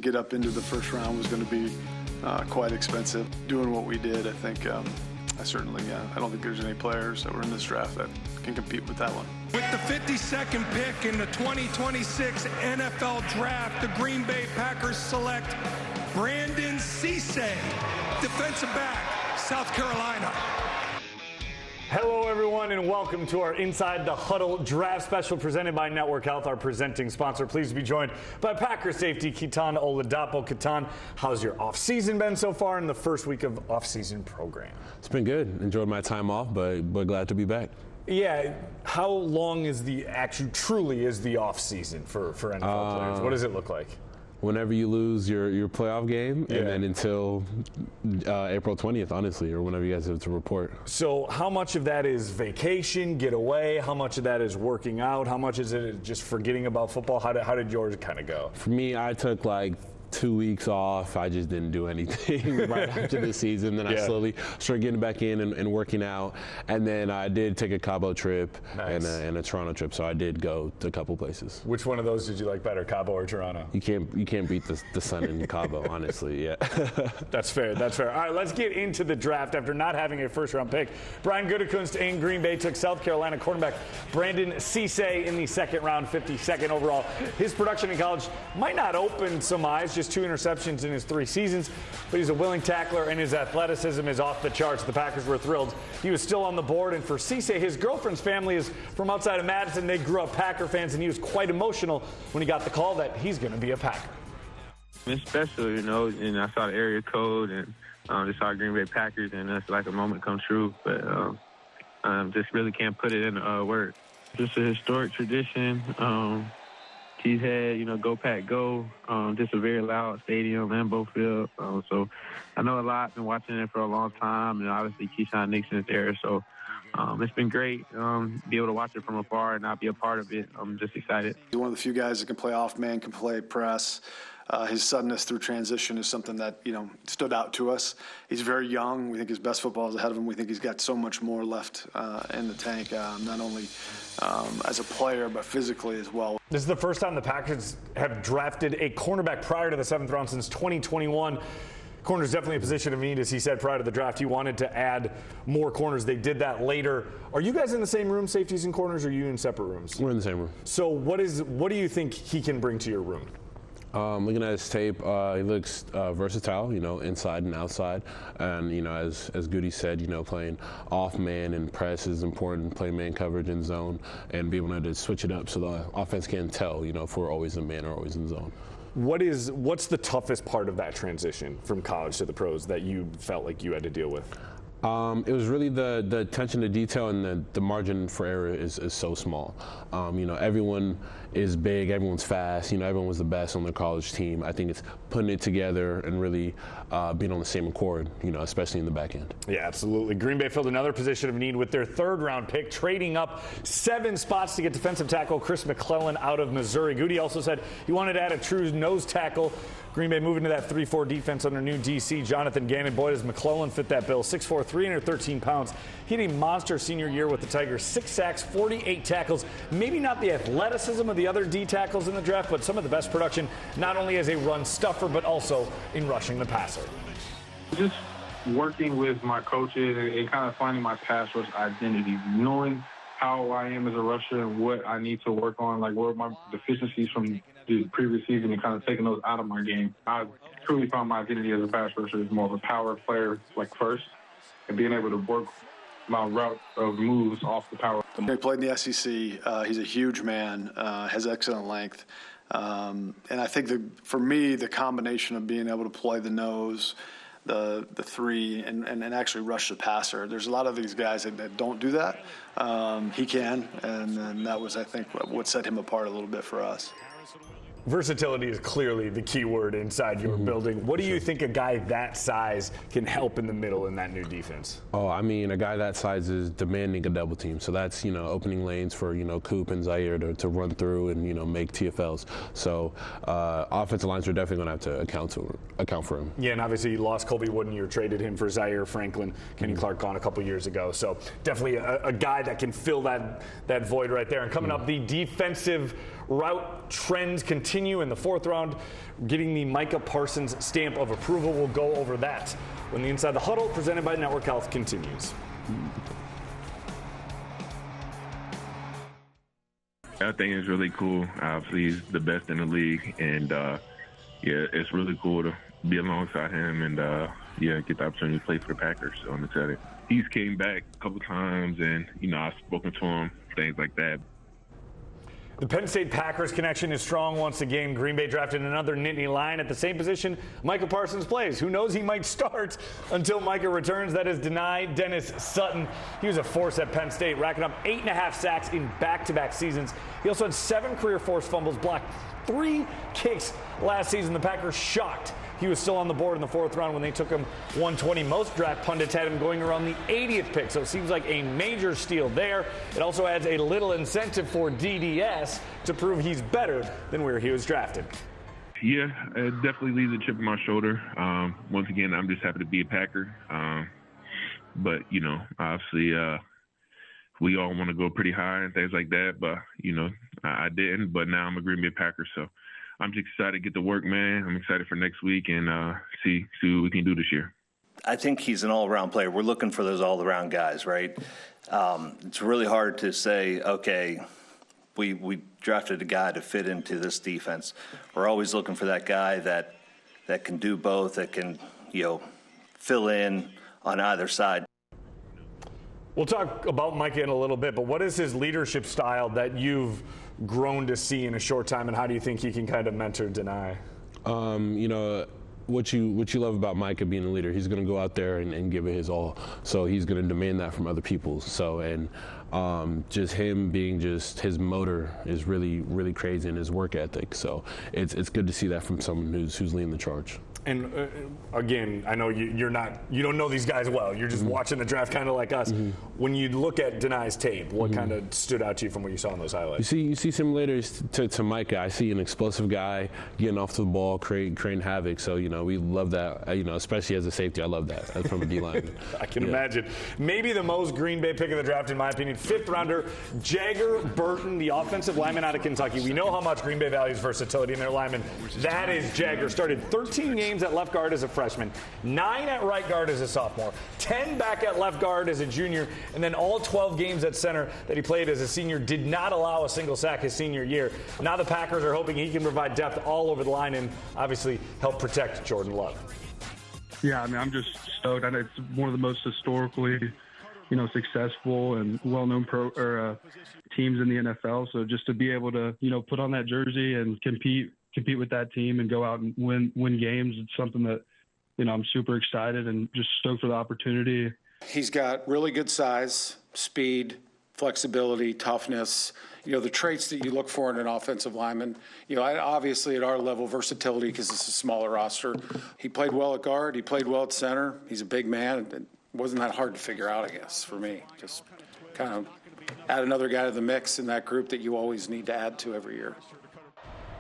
get up into the first round was going to be quite expensive. Doing what we did, I think, I don't think there's any players that were in this draft that can compete with that one. With the 52nd pick in the 2026 NFL Draft, the Green Bay Packers select Brandon Cisse, defensive back, South Carolina. Hello, everyone, and welcome to our Inside the Huddle draft special presented by Network Health, our presenting sponsor. Pleased to be joined by Packers safety Kitan Oladapo. Kitan, how's your offseason been so far in the first week of offseason program? It's been good. Enjoyed my time off, but glad to be back. Yeah, how long is truly is the offseason for NFL players? What does it look like? Whenever you lose your playoff game, and then until April 20th, honestly, or whenever you guys have to report. So how much of that is vacation, get away? How much of that is working out? How much is it just forgetting about football? How did yours kind of go? For me, I took like 2 weeks off. I just didn't do anything right after the season. Then I slowly started getting back in and working out. And then I did take a Cabo trip and a Toronto trip. So I did go to a couple places. Which one of those did you like better, Cabo or Toronto? You can't beat the sun in Cabo, honestly. Yeah. That's fair. All right, let's get into the draft. After not having a first-round pick, Brian Gutekunst in Green Bay took South Carolina quarterback Brandon Cisse in the second round, 52nd overall. His production in college might not open some eyes, just 2 interceptions in his 3 seasons, but he's a willing tackler and his athleticism is off the charts. The Packers were thrilled he was still on the board, and for Cisse, his girlfriend's family is from outside of Madison. They grew up Packer fans, and he was quite emotional when he got the call that he's going to be a Packer. It's special, and I saw the area code and just saw Green Bay Packers, and it's like a moment come true, but just really can't put it in words. Just a historic tradition. He's had, go Pack Go, just a very loud stadium, Lambeau Field. So I know a lot, been watching it for a long time, and obviously Keyshawn Nixon is there. So it's been great be able to watch it from afar and not be a part of it. I'm just excited. He's one of the few guys that can play off man, can play press. His suddenness through transition is something that, stood out to us. He's very young. We think his best football is ahead of him. We think he's got so much more left in the tank, not only as a player, but physically as well. This is the first time the Packers have drafted a cornerback prior to the 7th round since 2021. Corner's definitely a position of need, as he said prior to the draft. He wanted to add more corners. They did that later. Are you guys in the same room, safeties and corners, or are you in separate rooms? We're in the same room. So what do you think he can bring to your room? Looking at his tape, he looks versatile, inside and outside. And, as Goody said, playing off man and press is important, play man coverage in zone, and be able to switch it up so the offense can tell, if we're always in man or always in zone. What's the toughest part of that transition from college to the pros that you felt like you had to deal with? It was really the attention to detail, and the margin for error is so small. Everyone is big, everyone's fast, everyone was the best on their college team. I think it's putting it together and really being on the same accord, especially in the back end. Yeah, absolutely. Green Bay filled another position of need with their 3rd round pick, trading up 7 spots to get defensive tackle Chris McClellan out of Missouri. Goody also said he wanted to add a true nose tackle. Green Bay moving to that 3-4 defense under new DC Jonathan Gannon. Boy, does McClellan fit that bill. 6'4", 313 pounds. He had a monster senior year with the Tigers. 6 sacks, 48 tackles. Maybe not the athleticism of the other D tackles in the draft, but some of the best production, not only as a run stuffer, but also in rushing the passer. Just working with my coaches and kind of finding my pass rush identity, knowing how I am as a rusher and what I need to work on, like what are my deficiencies from the previous season, and kind of taking those out of my game. I truly found my identity as a pass rusher is more of a power player, like first, and being able to work my route of moves off the power. He played in the SEC. He's a huge man, has excellent length. And I think for me, the combination of being able to play the nose, the 3, and actually rush the passer. There's a lot of these guys that don't do that. He can, and that was, I think, what set him apart a little bit for us. Versatility is clearly the key word inside your building. What do you think a guy that size can help in the middle in that new defense? Oh, I mean, a guy that size is demanding a double team. So that's, opening lanes for, Coop and Zaire to run through and, make TFLs. So offensive lines are definitely going to have to account for him. Yeah, and obviously you lost Colby Wooden. You traded him for Zaire Franklin, Kenny Clark gone a couple years ago. So definitely a guy that can fill that void right there. And coming up, the defensive route trends continue in the 4th round, getting the Micah Parsons stamp of approval. We'll go over that when the Inside the Huddle, presented by Network Health, continues. I think it's really cool. Obviously, he's the best in the league, and yeah, it's really cool to be alongside him and get the opportunity to play for the Packers. So I'm excited. He's came back a couple times, and I've spoken to him, things like that. The Penn State Packers connection is strong once again. Green Bay drafted another Nittany Lion at the same position Micah Parsons plays. Who knows, he might start until Micah returns. That is denied. Dennis Sutton, he was a force at Penn State, racking up 8.5 sacks in back-to-back seasons. He also had 7 career forced fumbles, blocked 3 kicks last season. The Packers shocked he was still on the board in the 4th round when they took him 120. Most draft pundits had him going around the 80th pick, so it seems like a major steal there. It also adds a little incentive for DDS to prove he's better than where he was drafted. Yeah, it definitely leaves a chip on my shoulder. Once again, I'm just happy to be a Packer. But, obviously we all want to go pretty high and things like that, but, I didn't. But now I'm a Green Bay Packer, so I'm just excited to get to work, man. I'm excited for next week and see what we can do this year. I think he's an all-around player. We're looking for those all-around guys, right? It's really hard to say, okay, we drafted a guy to fit into this defense. We're always looking for that guy that can do both, that can, fill in on either side. We'll talk about Micah in a little bit, but what is his leadership style that you've grown to see in a short time, and how do you think he can kind of mentor Deni? What you love about Micah being a leader, he's going to go out there and give it his all. So he's going to demand that from other people. So, and just him being his motor is really, really crazy in his work ethic. So it's good to see that from someone who's leading the charge. And again, I know you don't know these guys well. You're just watching the draft kind of like us. Mm-hmm. When you look at Deni's tape, what kind of stood out to you from what you saw in those highlights? You see similarities to Micah. I see an explosive guy getting off to the ball, creating havoc. So, we love that, especially as a safety. I love that from a D-lineman. I can imagine. Maybe the most Green Bay pick of the draft, in my opinion, 5th rounder, Jagger Burton, the offensive lineman out of Kentucky. We know how much Green Bay values versatility in their linemen. That is Jagger. Started 13 games at left guard as a freshman, 9 at right guard as a sophomore, 10 back at left guard as a junior, and then all 12 games at center that he played as a senior. Did not allow a single sack his senior year. Now the Packers are hoping he can provide depth all over the line and obviously help protect Jordan Love. Yeah, I'm just stoked. I know it's one of the most historically, successful and well-known teams in the NFL. So just to be able to, put on that jersey and compete with that team and go out and win games, it's something that, I'm super excited and just stoked for the opportunity. He's got really good size, speed, flexibility, toughness, the traits that you look for in an offensive lineman. Obviously at our level, versatility, because it's a smaller roster. He played well at guard. He played well at center. He's a big man. It wasn't that hard to figure out, I guess, for me. Just kind of add another guy to the mix in that group that you always need to add to every year.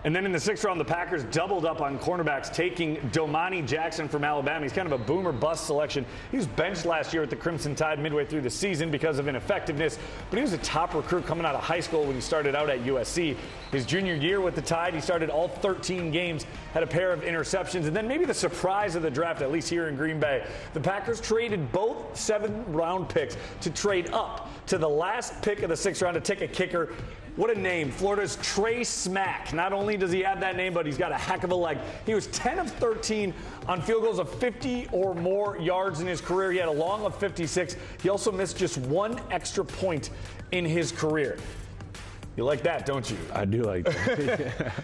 And then in the 6th round, the Packers doubled up on cornerbacks, taking Domani Jackson from Alabama. He's kind of a boomer bust selection. He was benched last year at the Crimson Tide midway through the season because of ineffectiveness, but he was a top recruit coming out of high school when he started out at USC. His junior year with the Tide, he started all 13 games, had a pair of interceptions, and then maybe the surprise of the draft, at least here in Green Bay, the Packers traded both 7th-round picks to trade up to the last pick of the 6th round to take a kicker. What a name. Florida's Trey Smack. Not only does he have that name, but he's got a heck of a leg. He was 10 of 13 on field goals of 50 or more yards in his career. He had a long of 56. He also missed just 1 extra point in his career. You like that, don't you? I do like that.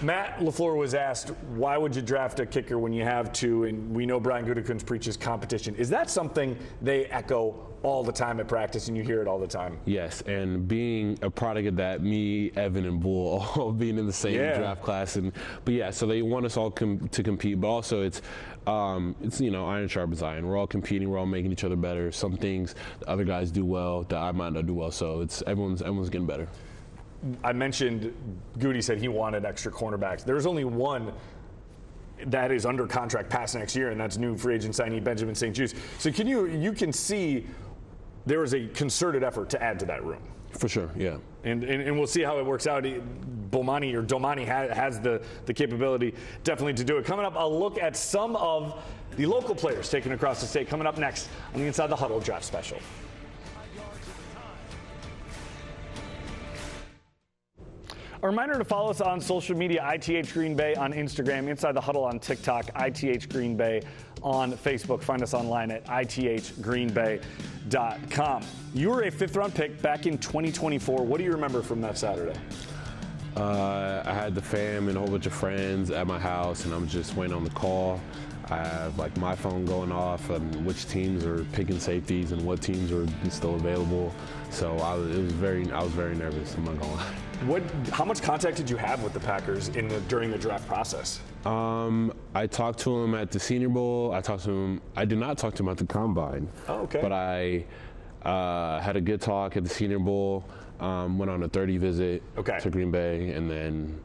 Matt LaFleur was asked, why would you draft a kicker when you have 2? And we know Brian Gutekunst preaches competition. Is that something they echo all the time at practice, and you hear it all the time? Yes, and being a product of that, me, Evan, and Bull all being in the same draft class. So they want us all to compete, but also it's iron sharpens iron. We're all competing. We're all making each other better. Some things the other guys do well that I might not do well. So it's everyone's getting better. I mentioned Goody said he wanted extra cornerbacks. There's only one that is under contract past next year, and that's new free agent signee Benjamin St. Juste. So you can see there is a concerted effort to add to that room. For sure, yeah. And we'll see how it works out. Domani has the capability definitely to do it. Coming up, I'll look at some of the local players taken across the state. Coming up next on the Inside the Huddle Draft Special. A reminder to follow us on social media, ITH Green Bay on Instagram, Inside the Huddle on TikTok, ITH Green Bay on Facebook. Find us online at ithgreenbay.com. You were a 5th-round pick back in 2024. What do you remember from that Saturday? I had the fam and a whole bunch of friends at my house, and I'm just waiting on the call. I have like my phone going off and which teams are picking safeties and what teams are still available. So I was very nervous. I'm not gonna lie. How much contact did you have with the Packers during the draft process? I talked to him at the Senior Bowl. I did not talk to him at the Combine. Oh, okay. But I had a good talk at the Senior Bowl. Went on a 30 visit to Green Bay, and then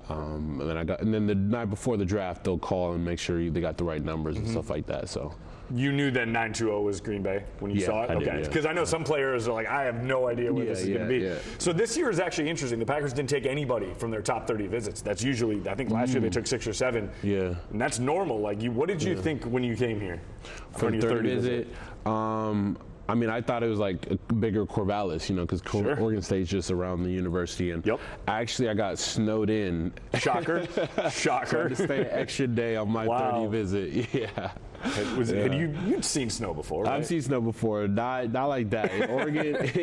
the night before the draft, they'll call and make sure they got the right numbers and stuff like that. So. You knew that 920 was Green Bay when you saw it? Okay, because I know some players are like, I have no idea what this is going to be. Yeah. So this year is actually interesting. The Packers didn't take anybody from their top 30 visits. That's usually, I think last year they took 6 or 7. Yeah. And that's normal. Like, what did you think when you came here? For your 30 visit? I mean, I thought it was like a bigger Corvallis, because Oregon State's just around the university. And actually, I got snowed in. Shocker. Shocker. So I had to stay an extra day on my 30 visit. Yeah. You'd seen snow before, right? I've seen snow before, not like that. In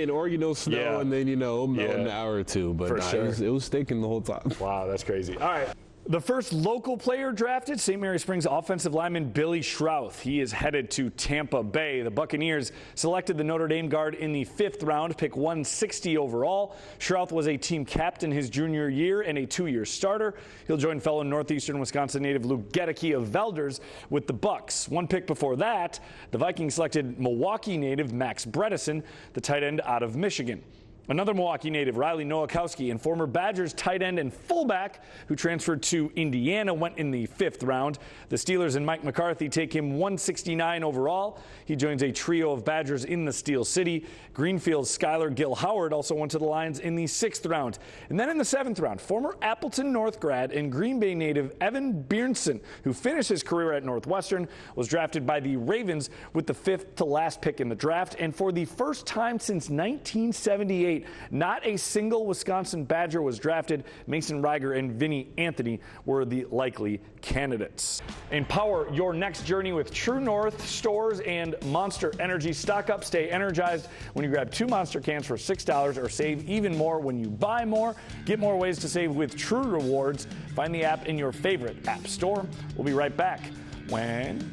Oregon, it'll snow, and then it'll melt in an hour or two. But it was sticking the whole time. Wow, that's crazy. All right. The first local player drafted, St. Mary Springs offensive lineman Billy Schrouth. He is headed to Tampa Bay. The Buccaneers selected the Notre Dame guard in the 5th round, pick 160 overall. Schrouth was a team captain his junior year and a 2-year starter. He'll join fellow Northeastern Wisconsin native Luke Gedeke of Velders with the Bucs. One pick before that, the Vikings selected Milwaukee native Max Bredesen, the tight end out of Michigan. Another Milwaukee native, Riley Nowakowski, and former Badgers tight end and fullback who transferred to Indiana, went in the 5th round. The Steelers and Mike McCarthy take him 169 overall. He joins a trio of Badgers in the Steel City. Greenfield's Skylar Gill Howard also went to the Lions in the 6th round. And then in the 7th round, former Appleton North grad and Green Bay native Evan Bjornson, who finished his career at Northwestern, was drafted by the Ravens with the 5th to last pick in the draft. And for the first time since 1978, not a single Wisconsin Badger was drafted. Mason Reiger and Vinny Anthony were the likely candidates. Empower your next journey with TrueNorth stores and Monster Energy. Stock up, stay energized when you grab 2 Monster cans for $6 or save even more when you buy more. Get more ways to save with True Rewards. Find the app in your favorite app store. We'll be right back when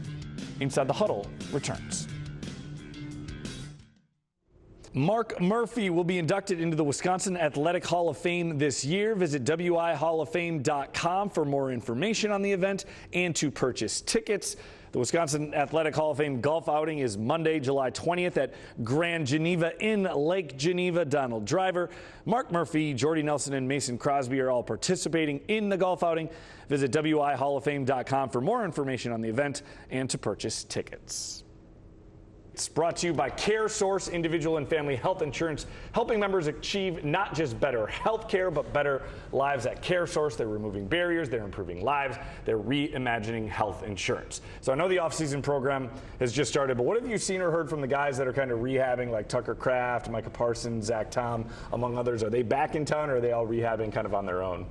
Inside the Huddle returns. Mark Murphy will be inducted into the Wisconsin Athletic Hall of Fame this year. Visit WIHallOfFame.com for more information on the event and to purchase tickets. The Wisconsin Athletic Hall of Fame golf outing is Monday, July 20th at Grand Geneva in Lake Geneva. Donald Driver, Mark Murphy, Jordy Nelson, and Mason Crosby are all participating in the golf outing. Visit WIHallOfFame.com for more information on the event and to purchase tickets. It's brought to you by CareSource Individual and Family Health Insurance, helping members achieve not just better health care, but better lives at CareSource. They're removing barriers, they're improving lives, they're reimagining health insurance. So I know the off-season program has just started, but what have you seen or heard from the guys that are kind of rehabbing, like Tucker Kraft, Micah Parsons, Zach Tom, among others? Are they back in town, or are they all rehabbing kind of on their own?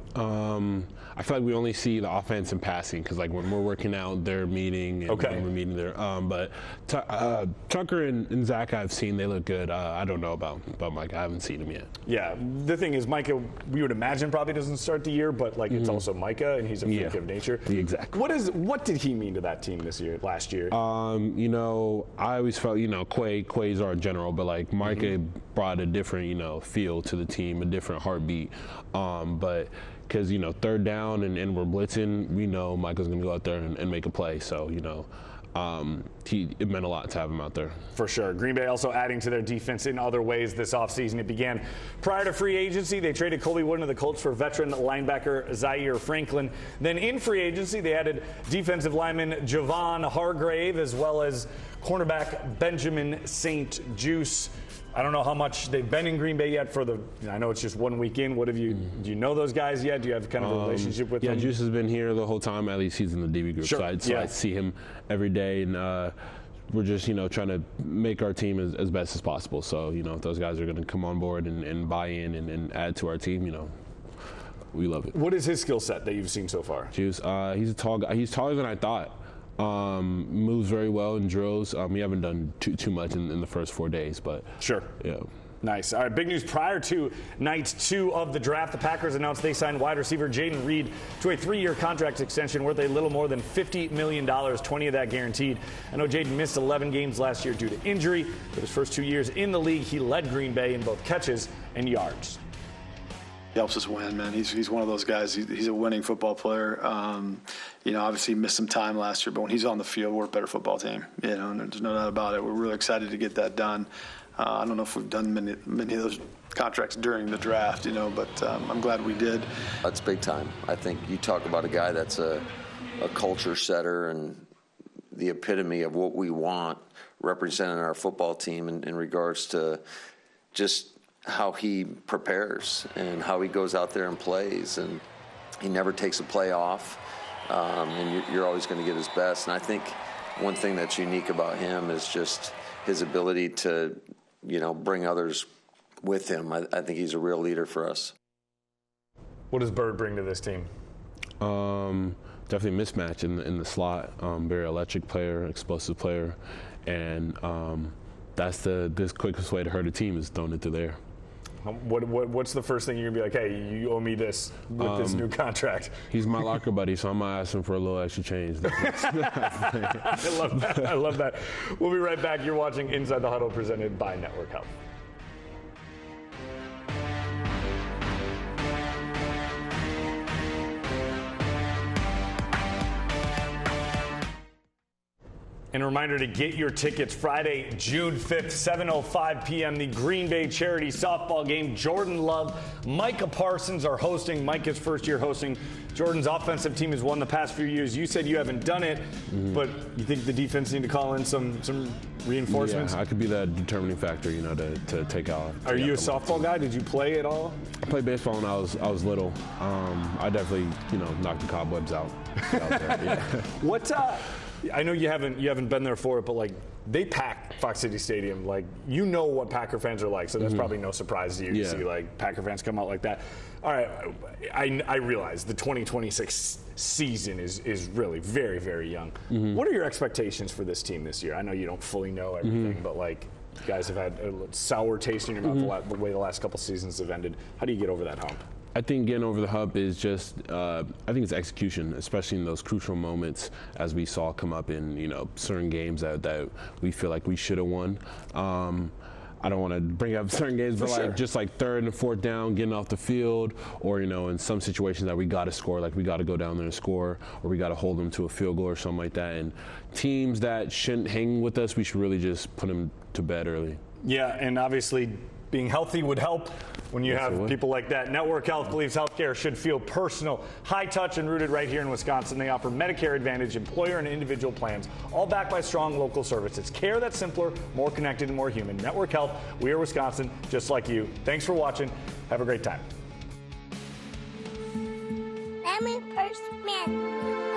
I feel like we only see the offense and passing, because like when we're working out, they're meeting, and when we're meeting there. But Tucker and Zach I've seen, they look good. I don't know about Micah. I haven't seen him yet. Yeah, the thing is, Micah, we would imagine probably doesn't start the year, but like it's also Micah, and he's a freak of nature. Exactly. What did he mean to that team last year? I always felt, Quay's our general, but like Micah brought a different, feel to the team, a different heartbeat. But because, 3rd down and we're blitzing, we know Micah's going to go out there and make a play. So, it meant a lot to have him out there. For sure. Green Bay also adding to their defense in other ways this offseason. It began prior to free agency. They traded Colby Wooden of the Colts for veteran linebacker Zaire Franklin. Then in free agency, they added defensive lineman Javon Hargrave, as well as cornerback Benjamin St. Juice. I don't know how much they've been in Green Bay yet I know it's just 1 week in. Do you know those guys yet? Do you have kind of a relationship with them? Yeah, Juice has been here the whole time. At least he's in the DB group. Sure. So I see him every day, and we're just, trying to make our team as best as possible. So, if those guys are going to come on board and buy in and add to our team, we love it. What is his skill set that you've seen so far? Juice, he's a tall guy. He's taller than I thought. Moves very well in drills. We haven't done too much in the first 4 days, but sure. Yeah. Nice. All right, big news prior to night 2 of the draft. The Packers announced they signed wide receiver Jayden Reed to a 3-year contract extension worth a little more than $50 million, 20 of that guaranteed. I know Jayden missed 11 games last year due to injury. For his first 2 years in the league, he led Green Bay in both catches and yards. He helps us win, man. He's one of those guys. He's a winning football player. Obviously he missed some time last year, but when he's on the field, we're a better football team. And there's no doubt about it. We're really excited to get that done. I don't know if we've done many of those contracts during the draft, but I'm glad we did. That's big time. I think you talk about a guy that's a culture setter and the epitome of what we want representing our football team in regards to just how he prepares and how he goes out there and plays, and he never takes a play off, and you're always going to get his best. And I think one thing that's unique about him is just his ability to, bring others with him. I think he's a real leader for us. What does Bird bring to this team? Definitely mismatch in the slot. Very electric player, explosive player, and that's the quickest way to hurt a team is throwing it through there. What's the first thing you're going to be like, hey, you owe me this with this new contract? He's my locker buddy, so I might ask him for a little extra change. I love that. I love that. We'll be right back. You're watching Inside the Huddle presented by Network Health. And a reminder to get your tickets Friday, June 5th, 7:05 p.m., the Green Bay charity softball game. Jordan Love, Micah Parsons are hosting. Micah's first year hosting. Jordan's offensive team has won the past few years. You said you haven't done it, but you think the defense need to call in some reinforcements? Yeah, I could be that determining factor, to take out. Are you a softball guy? Did you play at all? I played baseball when I was little. I definitely, knocked the cobwebs out there. Yeah. I know you haven't been there for it, but they pack Fox City Stadium. What Packer fans are like, so that's probably no surprise to you to see Packer fans come out like that. All right, I realize the 2026 season is really very, very young. What are your expectations for this team this year? I know you don't fully know everything, but you guys have had a sour taste in your mouth the way the last couple seasons have ended. How do you get over that hump? I think getting over the hump is just, I think it's execution, especially in those crucial moments as we saw come up in, certain games that we feel like we should have won. I don't want to bring up certain games, but just third and fourth down, getting off the field, or, in some situations that we got to score, we got to go down there and score, or we got to hold them to a field goal or something like that. And teams that shouldn't hang with us, we should really just put them to bed early. Yeah, and obviously being healthy would help when you have people like that. Network Health believes healthcare should feel personal, high touch, and rooted right here in Wisconsin. They offer Medicare Advantage, employer and individual plans, all backed by strong local service. It's care that's simpler, more connected, and more human. Network Health, we are Wisconsin, just like you. Thanks for watching. Have a great time. I'm in first man.